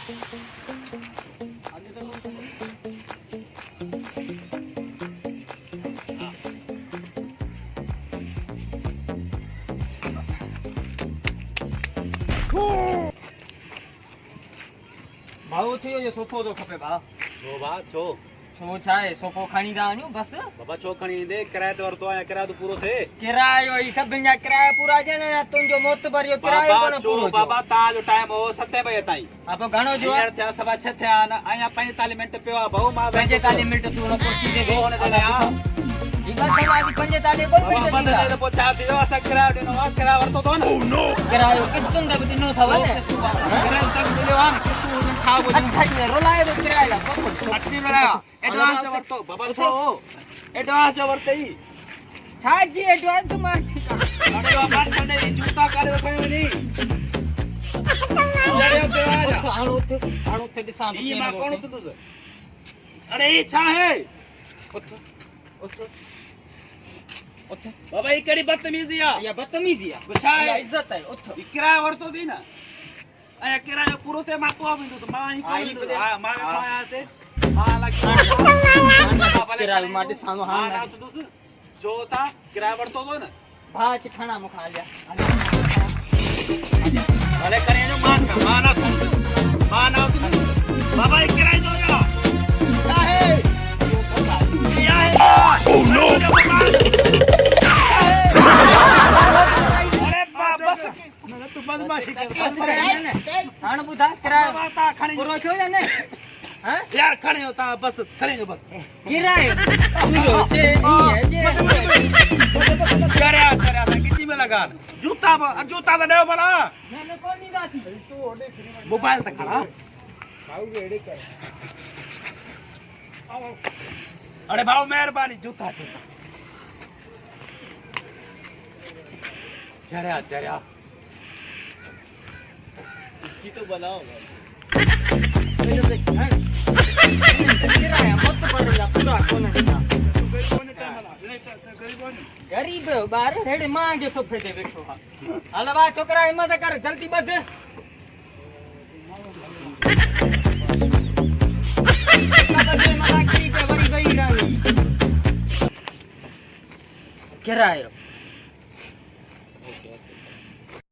भाऊ थियो जो सोफो तो खपे भाउ छो भाउ छो छो छा आहे सोफो खणी था वञूं बस बाबा छो खणी ईंदे किराए ते वरितो आहे किरायो त पूरो थिए किरायो ई सभिनि जा किराया पूरा थियनि न तुंहिंजो मोतबर जो किरायो बाबा कोन छो पूरो बाबा तव्हांजो टाइम हो 7 बजे ताईं हा पोइ घणो जो हींअर थिया 6:15 थिया आहिनि अञा 45 मिंट पियो आहे भाऊ मां 45 मिंट तूं हुन कुर्सी ते पोइ हुन ते हा ई बस हमारी 45 कोन बाबा मिंट बंदि ते पोइ छा थियो असां किरायो ॾिनो आहे किरायो वरितो अथव न किरायो किस्तुनि ते बि ॾिनो अथव न किरायो तक मिलियो आहे न किस्तूं हुननि छा ॿुधायूं 80 रुलाए थो किरायो 80 मिलिया एडवांस जो वरितो बाबा छो एडवांस जो वरितई छा जी एडवांस मां अरे बाबा छॾे जूता काढे खयो नी हाणो उते ॾिसां ये मां कोन उथंदुसि अरे ये छा है उते बाबा ये कहिड़ी बदतमीज़ी आहे या बदतमीज़ी आहे छा आहे इज्जत आहे उथ ये किरायो वरितो थी न ऐं किरायो पूरो थिए मां को वेंदुसि मां ई कोन ईंदुसि हा मां वेठो आहियां हिते मां लॻी किरायो मां ॾिसां थो मां न हाणे उथंदुसि जो था किरायो वरितो थो न भाउ च खणा मूंखां हलिया भले करे जो मां न उथंदुसि मां न उथंदुसि बाबा ये किरायो दो जो छा आहे क्या है ओह नो अरे बस तू बदमाशी कर हाणे ॿुधा किरायो बाबा खणी पूरो थियो या न हां यार खणे हो ता बस खणे जो बस किरायो पूरो जे करे किसी में लगा जूता तो दे भला न कोन ॾींदासीं तूं ओॾे मोबाइल तक खड़ा भाऊ एड़े कर अरे भाऊ मेहरबानी जूता चढ़ा इसकी तो बनाओ किराया मत पड़ेगा पूरा कोन गरीब ॿार हेॾे महांगे सोफे ते वेठो आहे हल वाह छोकिरा हिम्मत कर जल्दी ॿध किरायो